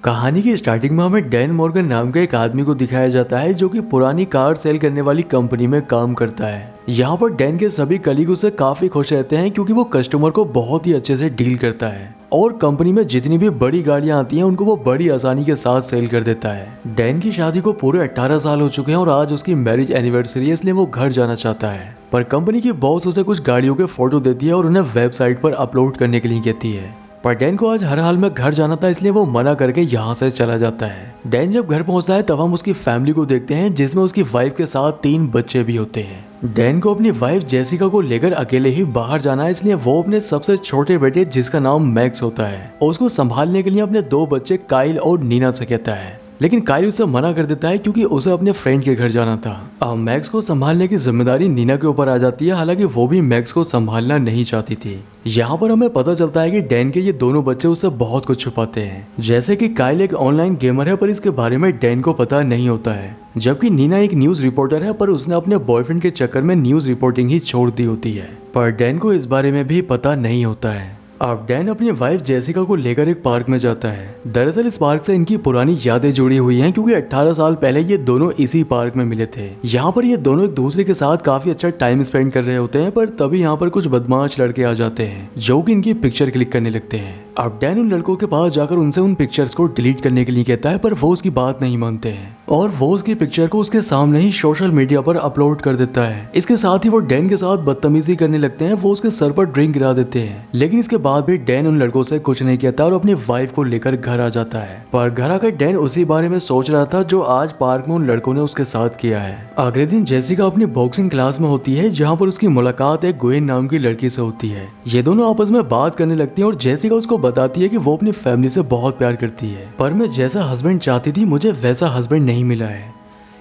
कहानी की स्टार्टिंग में हमें डैन मॉर्गन नाम के एक आदमी को दिखाया जाता है जो कि पुरानी कार सेल करने वाली कंपनी में काम करता है। यहाँ पर डैन के सभी कलीग उससे काफी खुश रहते हैं क्योंकि वो कस्टमर को बहुत ही अच्छे से डील करता है और कंपनी में जितनी भी बड़ी गाड़ियां आती हैं उनको वो बड़ी आसानी के साथ सेल कर देता है। डैन की शादी को पूरे 18 साल हो चुके हैं और आज उसकी मैरिज एनिवर्सरी है, इसलिए वो घर जाना चाहता है। पर कंपनी की बॉस उसे कुछ गाड़ियों के फोटो देती है और उन्हें वेबसाइट पर अपलोड करने के लिए कहती है। पर डैन को आज हर हाल में घर जाना था, इसलिए वो मना करके यहाँ से चला जाता है। डैन जब घर पहुँचता है तब हम उसकी फैमिली को देखते हैं जिसमें उसकी वाइफ के साथ 3 बच्चे भी होते हैं। डैन को अपनी वाइफ जेसिका को लेकर अकेले ही बाहर जाना है, इसलिए वो अपने सबसे छोटे बेटे जिसका नाम मैक्स होता है और उसको संभालने के लिए अपने 2 बच्चे काइल और नीना से कहता है। लेकिन काइल उसे मना कर देता है क्योंकि उसे अपने फ्रेंड के घर जाना था। अब मैक्स को संभालने की जिम्मेदारी नीना के ऊपर आ जाती है, हालांकि वो भी मैक्स को संभालना नहीं चाहती थी। यहाँ पर हमें पता चलता है कि डैन के ये दोनों बच्चे उससे बहुत कुछ छुपाते हैं, जैसे कि काइल एक ऑनलाइन गेमर है पर इसके बारे में डैन को पता नहीं होता है, जबकि नीना एक न्यूज रिपोर्टर है पर उसने अपने बॉयफ्रेंड के चक्कर में न्यूज रिपोर्टिंग ही छोड़ दी होती है। पर डैन को इस बारे में भी पता नहीं होता है। अब डैन अपनी वाइफ जेसिका को लेकर एक पार्क में जाता है। दरअसल इस पार्क से इनकी पुरानी यादें जुड़ी हुई हैं क्योंकि 18 साल पहले ये दोनों इसी पार्क में मिले थे। यहाँ पर ये दोनों एक दूसरे के साथ काफी अच्छा टाइम स्पेंड कर रहे होते हैं, पर तभी यहाँ पर कुछ बदमाश लड़के आ जाते हैं जो कि इनकी पिक्चर क्लिक करने लगते हैं। अब डैन उन लड़कों के पास जाकर उनसे उन पिक्चर्स को डिलीट करने के लिए कहता है, पर वो उसकी बात नहीं मानते हैं और वो उसकी पिक्चर को उसके सामने ही सोशल मीडिया पर अपलोड कर देता है। इसके साथ ही वो डैन के साथ बदतमीजी करने लगते हैं, वो उसके सर पर ड्रिंक गिरा देते हैं। लेकिन इसके बाद भी डैन उन लड़कों से कुछ नहीं कहता और अपनी वाइफ को लेकर घर आ जाता है। पर घर आकर डैन उसी बारे में सोच रहा था जो आज पार्क में उन लड़कों ने उसके साथ किया है। अगले दिन जेसिका अपनी बॉक्सिंग क्लास में होती है जहाँ पर उसकी मुलाकात एक ग्वेन नाम की लड़की से होती है। ये दोनों आपस में बात करने लगती है और जेसिका उसको बताती है कि वो अपनी फैमिली से बहुत प्यार करती है, पर मैं जैसा हस्बैंड चाहती थी मुझे वैसा हस्बैंड नहीं मिला है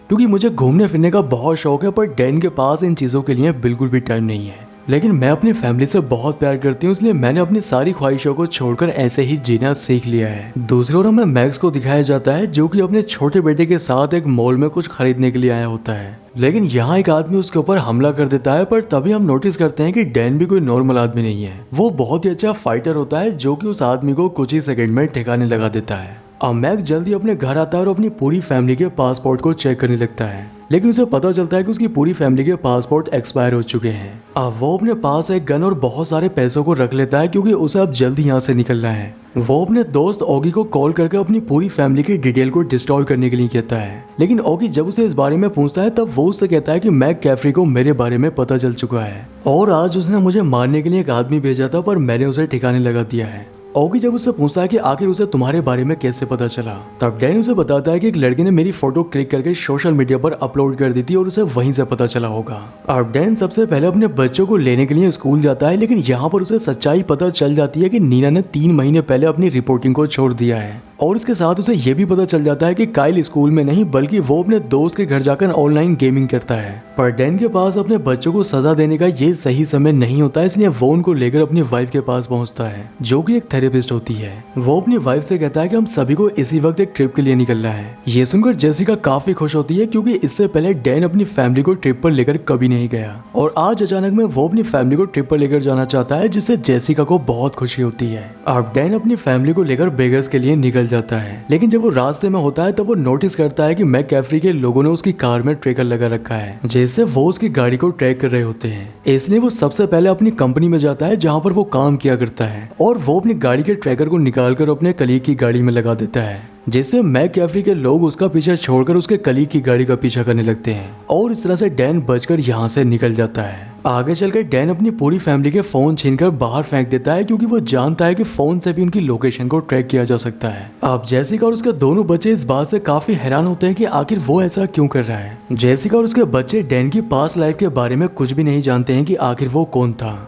क्योंकि मुझे घूमने फिरने का बहुत शौक है, पर डैन के पास इन चीजों के लिए बिल्कुल भी टाइम नहीं है। लेकिन मैं अपनी फैमिली से बहुत प्यार करती हूँ, इसलिए मैंने अपनी सारी ख्वाहिशों को छोड़कर ऐसे ही जीना सीख लिया है। दूसरी ओर हमें मैक्स को दिखाया जाता है जो कि अपने छोटे बेटे के साथ एक मॉल में कुछ खरीदने के लिए आया होता है। लेकिन यहाँ एक आदमी उसके ऊपर हमला कर देता है, पर तभी हम नोटिस करते हैं कि डैन भी कोई नॉर्मल आदमी नहीं है। वो बहुत ही अच्छा फाइटर होता है जो कि उस आदमी को कुछ ही सेकंड में ठिकाने लगा देता है। अब मैक्स जल्दी अपने घर आता है और अपनी पूरी फैमिली के पासपोर्ट को चेक करने लगता है, लेकिन उसे पता चलता है कि उसकी पूरी फैमिली के पासपोर्ट एक्सपायर हो चुके हैं। अब वो अपने पास एक गन और बहुत सारे पैसों को रख लेता है क्योंकि उसे अब जल्दी यहाँ से निकलना है। वो अपने दोस्त ओगी को कॉल करके अपनी पूरी फैमिली की डिटेल को डिस्ट्रॉय करने के लिए कहता है, लेकिन ओगी जब उसे इस बारे में पूछता है तब वो उससे कहता है कि मैक कैफरी को मेरे बारे में पता चल चुका है और आज उसने मुझे मारने के लिए एक आदमी भेजा था, पर मैंने उसे ठिकाने लगा दिया है। ओगी जब उससे पूछता है कि आखिर उसे तुम्हारे बारे में कैसे पता चला, तब डैन उसे बताता है कि एक लड़के ने मेरी फोटो क्लिक करके सोशल मीडिया पर अपलोड कर दी थी और उसे वहीं से पता चला होगा। अब डैन सबसे पहले अपने बच्चों को लेने के लिए स्कूल जाता है, लेकिन यहाँ पर उसे सच्चाई पता चल जाती है कि नीना ने 3 महीने पहले अपनी रिपोर्टिंग को छोड़ दिया है और इसके साथ उसे ये भी पता चल जाता है कि काइल स्कूल में नहीं बल्कि वो अपने दोस्त के घर जाकर ऑनलाइन गेमिंग करता है। पर डैन के पास अपने बच्चों को सजा देने का ये सही समय नहीं होता, इसलिए वो उनको लेकर अपनी वाइफ के पास पहुंचता है जो कि एक थेरेपिस्ट होती है। वो अपनी वाइफ से कहता है कि हम सभी को इसी वक्त एक ट्रिप के लिए निकलना है। ये सुनकर जेसिका काफी खुश होती है क्योंकि इससे पहले डैन अपनी फैमिली को ट्रिप पर लेकर कभी नहीं गया और आज अचानक में वो अपनी फैमिली को ट्रिप पर लेकर जाना चाहता है, जिससे जेसिका को बहुत खुशी होती है। अब डैन अपनी फैमिली को लेकर वेगास के लिए निकल जाता है, लेकिन जब वो रास्ते में होता है तब वो नोटिस करता है कि मैक कैफरी के लोगों ने उसकी कार में ट्रैकर लगा रखा है जिससे वो उसकी गाड़ी को ट्रैक कर रहे होते हैं। इसलिए वो सबसे पहले अपनी कंपनी में जाता है जहाँ पर वो काम किया करता है और वो अपनी गाड़ी के ट्रैकर को निकालकर अपने कलीग की गाड़ी में लगा देता है, जिससे मैक कैफरी के लोग उसका पीछा छोड़कर उसके कलीग की गाड़ी का पीछा करने लगते हैं और इस तरह से डैन बचकर यहाँ से निकल जाता है। आगे चलकर डैन अपनी पूरी फैमिली के फोन छीनकर बाहर फेंक देता है क्योंकि वो जानता है कि फोन से भी उनकी लोकेशन को ट्रैक किया जा सकता है। अब जेसिका और उसके दोनों बच्चे इस बात से काफी हैरान होते हैं कि आखिर वो ऐसा क्यों कर रहा है। जेसिका और उसके बच्चे डैन की पास्ट लाइफ के बारे में कुछ भी नहीं जानते हैं कि आखिर वो कौन था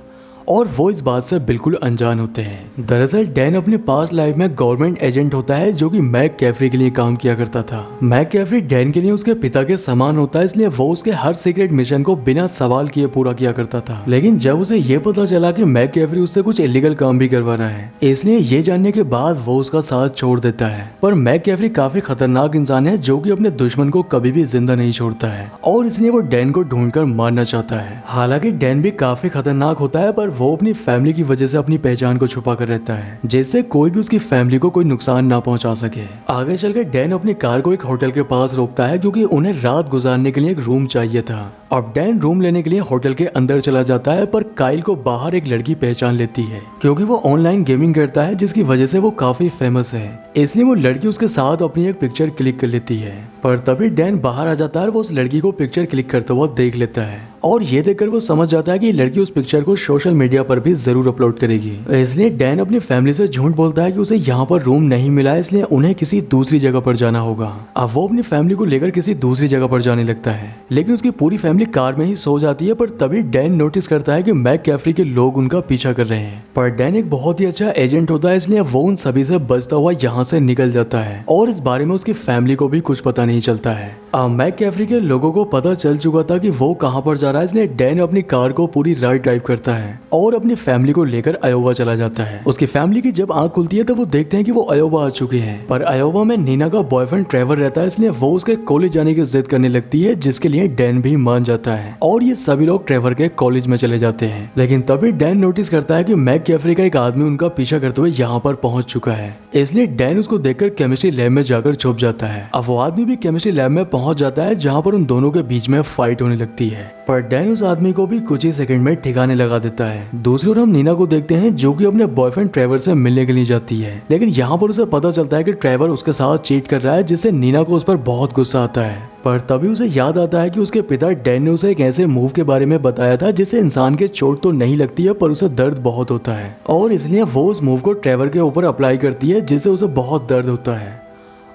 और वो इस बात से बिल्कुल अनजान होते हैं। दरअसल डैन अपनी पास्ट लाइफ में गवर्नमेंट एजेंट होता है जो कि मैक कैफरी के लिए काम किया करता था। मैक कैफरी डैन के लिए उसके पिता के समान होता है, इसलिए वो उसके हर सीक्रेट मिशन को बिना सवाल किए पूरा किया करता था। लेकिन जब उसे ये पता चला कि मैक कैफरी उससे कुछ इलीगल काम भी करवा रहा है, इसलिए ये जानने के बाद वो उसका साथ छोड़ देता है। पर मैक कैफरी काफी खतरनाक इंसान है जो कि अपने दुश्मन को कभी भी जिंदा नहीं छोड़ता है और इसलिए वो डैन को ढूंढकर मारना चाहता है। हालांकि डैन भी काफी खतरनाक होता है, पर वो अपनी फैमिली की वजह से अपनी पहचान को छुपा कर रहता है, जिससे कोई भी उसकी फैमिली को कोई नुकसान ना पहुंचा सके। आगे चलकर डैन अपनी कार को एक होटल के पास रोकता है क्योंकि उन्हें रात गुजारने के लिए एक रूम चाहिए था। अब डैन रूम लेने के लिए होटल के अंदर चला जाता है, पर काइल को बाहर एक लड़की पहचान लेती है क्योंकि वो ऑनलाइन गेमिंग करता है, जिसकी वजह से वो काफी फेमस है। इसलिए वो लड़की उसके साथ अपनी एक पिक्चर क्लिक कर लेती है, पर तभी डैन बाहर आ जाता है और वो उस लड़की को पिक्चर क्लिक करते हुआ देख लेता है और ये देखकर वो समझ जाता है कि लड़की उस पिक्चर को सोशल मीडिया पर भी जरूर अपलोड करेगी। इसलिए डैन अपनी फैमिली से झूठ बोलता है कि उसे यहाँ पर रूम नहीं मिला है, इसलिए उन्हें किसी दूसरी जगह पर जाना होगा। अब वो अपनी फैमिली को लेकर किसी दूसरी जगह पर जाने लगता है, लेकिन उसकी पूरी फैमिली कार में ही सो जाती है। पर तभी डैन नोटिस करता है कि मैककैफरी के लोग उनका पीछा कर रहे हैं, पर डैन एक बहुत ही अच्छा एजेंट होता है, इसलिए वो उन सभी से बचता हुआ यहाँ से निकल जाता है और इस बारे में उसकी फैमिली को भी कुछ पता नहीं चलता है। मैककैफरी के लोगों को पता चल चुका था कि वो कहाँ पर जा रहा है, इसलिए डैन अपनी कार को पूरी रात ड्राइव करता है और अपनी फैमिली को लेकर आयोवा चला जाता है। उसकी फैमिली की जब आंख खुलती है तो वो देखते हैं कि वो आयोवा आ चुके हैं, पर आयोवा में नीना का बॉयफ्रेंड ट्रेवर रहता है, इसलिए वो उसके कॉलेज जाने की जिद करने लगती है, जिसके लिए डैन भी मान जाता है और ये सभी लोग ट्रेवर के कॉलेज में चले जाते हैं। लेकिन तभी डैन नोटिस करता है कि मैककैफरी का एक आदमी उनका पीछा करते हुए यहाँ पर पहुंच चुका है, इसलिए डैन उसको देखकर केमिस्ट्री लैब में जाकर छुप जाता है। अब वो आदमी भी केमिस्ट्री लैब में पहुंच जाता है, जहाँ पर उन दोनों के बीच में फाइट होने लगती है, पर डैन उस आदमी को भी कुछ ही सेकंड में ठिकाने लगा देता है। दूसरी ओर हम नीना को देखते हैं जो कि अपने बॉयफ्रेंड ट्रेवर से मिलने के लिए जाती है, लेकिन यहाँ पर उसे पता चलता है कि ट्रेवर उसके साथ चीट कर रहा है, जिससे नीना को उस पर बहुत गुस्सा आता है। पर तभी उसे याद आता है कि उसके पिता डैन ने उसे एक ऐसे मूव के बारे में बताया था जिससे इंसान के चोट तो नहीं लगती है पर उसे दर्द बहुत होता है, और इसलिए वो उस मूव को ट्रेवर के ऊपर अप्लाई करती है, जिससे उसे बहुत दर्द होता है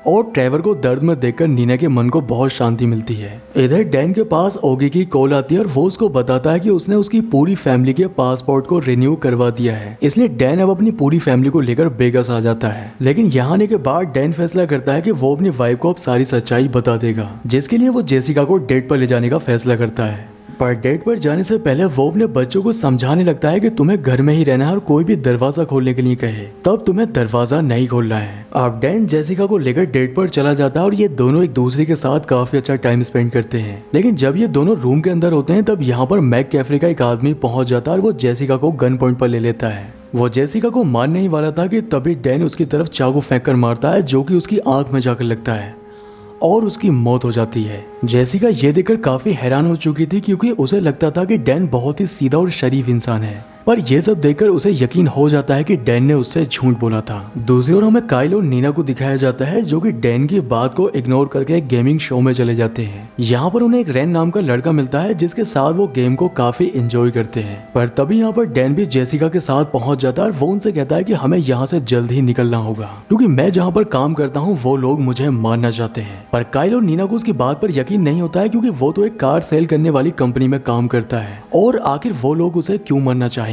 और ट्रेवर को दर्द में देखकर नीना के मन को बहुत शांति मिलती है। इधर डैन के पास ओगी की कॉल आती है और वो उसको बताता है कि उसने उसकी पूरी फैमिली के पासपोर्ट को रिन्यू करवा दिया है, इसलिए डैन अब अपनी पूरी फैमिली को लेकर वेगास आ जाता है। लेकिन यहाँ आने के बाद डैन फैसला करता है कि वो अपनी वाइफ को अब सारी सच्चाई बता देगा, जिसके लिए वो जेसिका को डेट पर ले जाने का फैसला करता है। पर डेट पर जाने से पहले वो अपने बच्चों को समझाने लगता है कि तुम्हें घर में ही रहना है और कोई भी दरवाजा खोलने के लिए कहे तब तुम्हें दरवाजा नहीं खोलना है। अब डैन जेसिका को लेकर डेट पर चला जाता है और ये दोनों एक दूसरे के साथ काफी अच्छा टाइम स्पेंड करते हैं। लेकिन जब ये दोनों रूम के अंदर होते हैं तब यहाँ पर मैककैफरी का एक आदमी पहुंच जाता है और वो जेसिका को गन पॉइंट पर ले लेता है। वो जेसिका को मारने ही वाला था कि तभी डैन उसकी तरफ चाकू फेंक कर मारता है, जो कि उसकी आंख में जाकर लगता है और उसकी मौत हो जाती है। जेसिका ये देखकर काफी हैरान हो चुकी थी क्योंकि उसे लगता था कि डैन बहुत ही सीधा और शरीफ इंसान है, पर यह सब देखकर उसे यकीन हो जाता है कि डैन ने उससे झूठ बोला था। दूसरी ओर हमें काइल और नीना को दिखाया जाता है जो कि डैन की बात को इग्नोर करके एक गेमिंग शो में चले जाते हैं। यहाँ पर उन्हें एक रैन नाम का लड़का मिलता है जिसके साथ वो गेम को काफी एंजॉय करते हैं। पर तभी यहाँ पर डैन भी जेसिका के साथ पहुंच जाता है और वो उनसे कहता है कि हमें यहाँ से जल्द ही निकलना होगा क्योंकि मैं जहाँ पर काम करता हूँ वो लोग मुझे मारना चाहते हैं। पर काइल और नीना को उसकी बात पर यकीन नहीं होता है क्योंकि वो तो एक कार सेल करने वाली कंपनी में काम करता है और आखिर वो लोग उसे क्यों मारना चाहेंगे।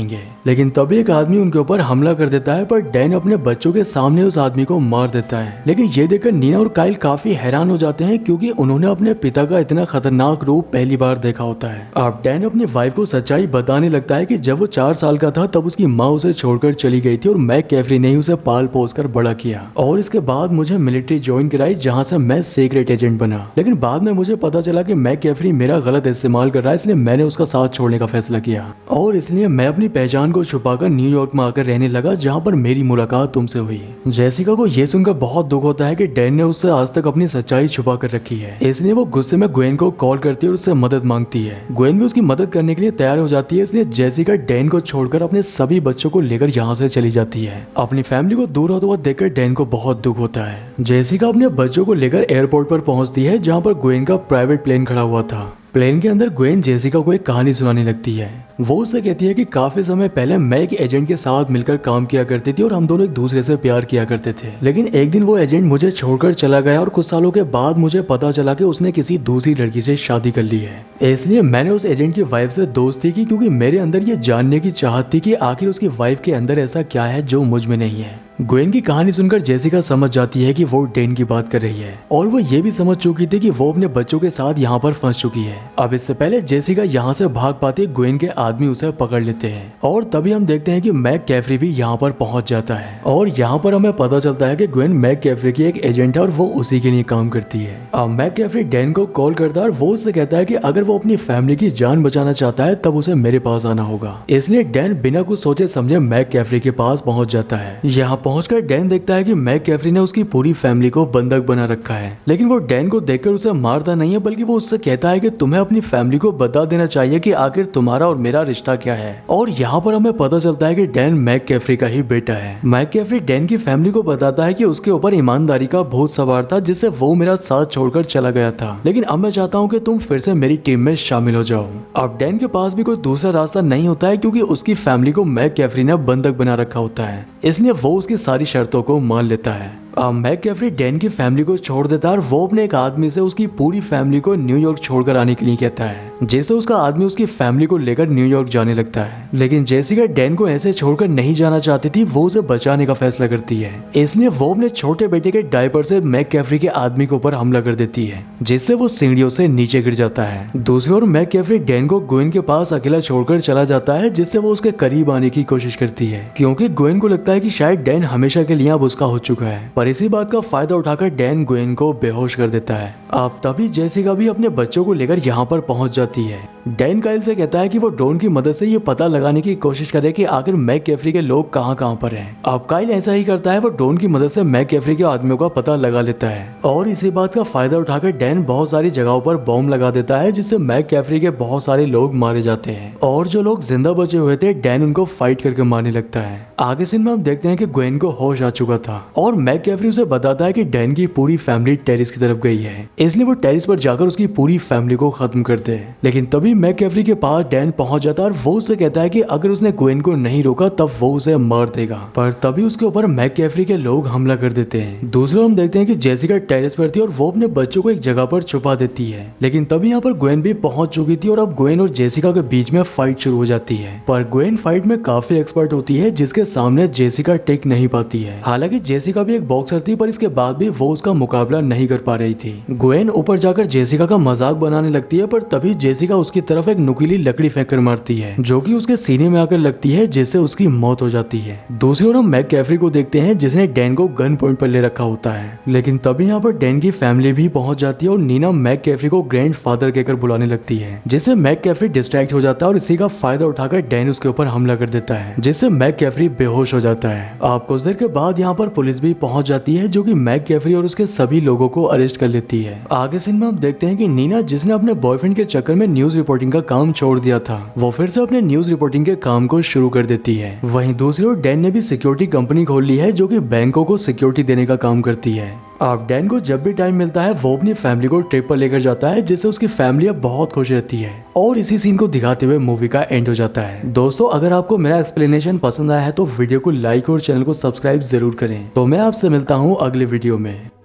लेकिन तभी एक आदमी उनके ऊपर हमला कर देता है, पर डैन अपने बच्चों के सामने उस आदमी को मार देता है। लेकिन ये देखकर नीना और काइल काफी हैरान हो जाते हैं क्योंकि उन्होंने अपने पिता का इतना खतरनाक रूप पहली बार देखा होता है। अब डैन अपनी वाइफ को सच्चाई बताने लगता है कि जब वो 4 साल का था तब उसकी माँ उसे छोड़कर चली गई थी और मैककैफरी ने उसे पाल पोस कर बड़ा किया और इसके बाद मुझे मिलिट्री ज्वाइन कराई जहाँ से मैं सीक्रेट एजेंट बना। लेकिन बाद में मुझे पता चला कि मैककैफरी मेरा गलत इस्तेमाल कर रहा है, इसलिए मैंने उसका साथ छोड़ने का फैसला किया और इसलिए मैं अपनी पहचान को छुपाकर न्यूयॉर्क में आकर रहने लगा जहाँ पर मेरी मुलाकात तुमसे हुई। जेसिका को यह सुनकर बहुत दुख होता है कि डैन ने उससे आज तक अपनी सच्चाई छुपा कर रखी है, इसलिए वो गुस्से में ग्वेन को कॉल करती है और उससे मदद मांगती है। ग्वेन भी उसकी मदद करने के लिए तैयार हो जाती है, इसलिए जेसिका डैन को छोड़कर अपने सभी बच्चों को लेकर यहाँ से चली जाती है। अपनी फैमिली को दूर होते हुए देखकर डैन को बहुत दुख होता है। जेसिका अपने बच्चों को लेकर एयरपोर्ट पर पहुंचती है जहाँ पर ग्वेन का प्राइवेट प्लेन खड़ा हुआ था। प्लेन के अंदर ग्वेन जेसिका को एक कहानी सुनाने लगती है। वो उससे कहती है कि काफी समय पहले मैं एक एजेंट के साथ मिलकर काम किया करती थी और हम दोनों एक दूसरे से प्यार किया करते थे। लेकिन एक दिन वो एजेंट मुझे छोड़कर चला गया और कुछ सालों के बाद मुझे पता चला कि उसने किसी दूसरी लड़की से शादी कर ली है। इसलिए मैंने उस एजेंट की वाइफ से दोस्ती की क्योंकि मेरे अंदर ये जानने की चाहत थी कि आखिर उसकी वाइफ के अंदर ऐसा क्या है जो मुझ में नहीं है। ग्वेन की कहानी सुनकर जेसिका समझ जाती है कि वो डैन की बात कर रही है और वो ये भी समझ चुकी थी कि वो अपने बच्चों के साथ यहाँ पर फंस चुकी है। अब इससे पहले जेसिका यहाँ से भाग पाती है, ग्वेन के आदमी उसे पकड़ लेते हैं और तभी हम देखते हैं कि मैक कैफरी भी यहाँ पर पहुंच जाता है और यहाँ पर हमें पता चलता है कि ग्वेन मैक कैफरी की एक एजेंट है और वो उसी के लिए काम करती है। अब मैक कैफरी डैन को कॉल करता है और वो उससे कहता है कि अगर वो अपनी फैमिली की जान बचाना चाहता है तब उसे मेरे पास आना होगा। इसलिए डैन बिना कुछ सोचे समझे मैक कैफरी के पास पहुंच जाता है। यहाँ पहुंचकर डैन देखता है कि मैक कैफरी ने उसकी पूरी फैमिली को बंधक बना रखा है, लेकिन वो डैन को देखकर उसे मारता नहीं है, बल्कि वो उससे कहता है कि तुम्हें अपनी फैमिली को बता देना चाहिए कि आखिर तुम्हारा और मेरा रिश्ता क्या है। और यहाँ पर हमें पता चलता है कि डैन मैक कैफरी का ही बेटा है। मैक कैफरी डैन की फैमिली को बताता है कि उसके ऊपर ईमानदारी का भूत सवार था जिससे वो मेरा साथ छोड़कर चला गया था, लेकिन अब मैं चाहता हूँ कि तुम फिर से मेरी टीम में शामिल हो जाओ। अब डैन के पास भी कोई दूसरा रास्ता नहीं होता है क्योंकि उसकी फैमिली को मैक कैफरी ने बंधक बना रखा होता है, इसलिए वो उसकी सारी शर्तों को मान लेता है। मैक कैफरी डैन की फैमिली को छोड़ देता है और वो अपने एक आदमी से उसकी पूरी फैमिली को न्यूयॉर्क छोड़कर आने के लिए कहता है। जैसे उसका आदमी उसकी फैमिली को लेकर न्यूयॉर्क जाने लगता है, लेकिन जेसिका डैन को ऐसे छोड़कर नहीं जाना चाहती थी, वो उसे बचाने का फैसला करती है। इसलिए वो अपने छोटे बेटे के डायपर से मैक कैफरी के आदमी के ऊपर हमला कर देती है, जिससे वो सीढ़ियों से नीचे गिर जाता है। दूसरी ओर मैक कैफरी डैन को ग्वेन के पास अकेला छोड़कर चला जाता है, जिससे वो उसके करीब आने की कोशिश करती है, क्योंकि ग्वेन को लगता है कि शायद डैन हमेशा के लिए अब उसका हो चुका है। पर इसी बात का फायदा उठाकर डैन ग्वेन को बेहोश कर देता है। अब तभी जेसिका भी अपने बच्चों को लेकर यहाँ पर पहुंच जाती है। डैन काइल से कहता है कि वो ड्रोन की मदद से ये पता लगाने की कोशिश करे कि आखिर मैक कैफरी के लोग कहाँ पर हैं। अब काइल ऐसा ही करता है, वो ड्रोन की मदद से मैक कैफरी के आदमियों का पता लगा लेता है और इसी बात का फायदा उठाकर डैन बहुत सारी जगहों पर बॉम्ब लगा देता है, जिससे मैक कैफरी के बहुत सारे लोग मारे जाते हैं और जो लोग जिंदा बचे हुए थे डैन उनको फाइट करके मारने लगता है। आगे सीन में हम देखते हैं कि ग्वेन को होश आ चुका था और मैक कैफरी उसे बताता है कि डैन की पूरी फैमिली टेरिस की तरफ गई है, इसलिए वो टेरिस पर जाकर उसकी पूरी फैमिली को खत्म करते हैं। लेकिन तभी मैक कैफरी के पास डैन पहुंच जाता है और वो उसे कहता है कि अगर उसने ग्वेन को नहीं रोका तब वो उसे मार देगा, पर तभी उसके ऊपर मैक कैफरी के लोग हमला कर देते हैं। दूसरे हम देखते हैं कि जेसिका टेरिस पर थी और वो अपने बच्चों को एक जगह पर छुपा देती है, लेकिन तभी यहाँ पर ग्वेन भी पहुंच चुकी थी और अब ग्वेन और जेसिका के बीच में फाइट शुरू हो जाती है। पर ग्वेन फाइट में काफी एक्सपर्ट होती है, जिसके सामने जेसिका टिक नहीं पाती है। हालांकि जेसिका भी एक बॉक्सर थी, पर इसके बाद भी वो उसका मुकाबला नहीं कर पा रही थी। ग्वेन ऊपर जाकर जेसिका का मजाक बनाने लगती है, पर तभी जेसिका उसकी तरफ एक नुकीली लकड़ी फेंक कर मारती है, जो कि उसके सीने में आकर लगती है, जिससे उसकी मौत हो जाती है। दूसरी ओर हम मैक कैफरी को देखते हैं, जिसने डैन को गन पॉइंट पर ले रखा होता है, लेकिन तभी यहाँ पर डैन की फैमिली भी पहुंच जाती है और नीना मैक कैफरी को ग्रैंड फादर कहकर बुलाने लगती है, जिससे मैक कैफरी डिस्ट्रैक्ट हो जाता है और इसी का फायदा उठाकर डैन उसके ऊपर हमला कर देता है, जिससे मैक कैफरी बेहोश हो जाता है। आप कुछ देर के बाद यहाँ पर पुलिस भी पहुंच जाती है, जो कि मैक कैफरी और उसके सभी लोगों को अरेस्ट कर लेती है। आगे सीन में हम देखते हैं कि नीना, जिसने अपने बॉयफ्रेंड के चक्कर में न्यूज रिपोर्टिंग का काम छोड़ दिया था, वो फिर से अपने न्यूज रिपोर्टिंग के काम को शुरू कर देती है। वहीं दूसरी ओर डैन ने भी सिक्योरिटी कंपनी खोल ली है, जो कि बैंकों को सिक्योरिटी देने का काम करती है। अब डैन को जब भी टाइम मिलता है वो अपनी फैमिली को ट्रिप पर लेकर जाता है, जिससे उसकी फैमिली अब बहुत खुश रहती है और इसी सीन को दिखाते हुए मूवी का एंड हो जाता है। दोस्तों, अगर आपको मेरा एक्सप्लेनेशन पसंद आया है तो वीडियो को लाइक और चैनल को सब्सक्राइब जरूर करें। तो मैं आपसे मिलता हूँ अगले वीडियो में।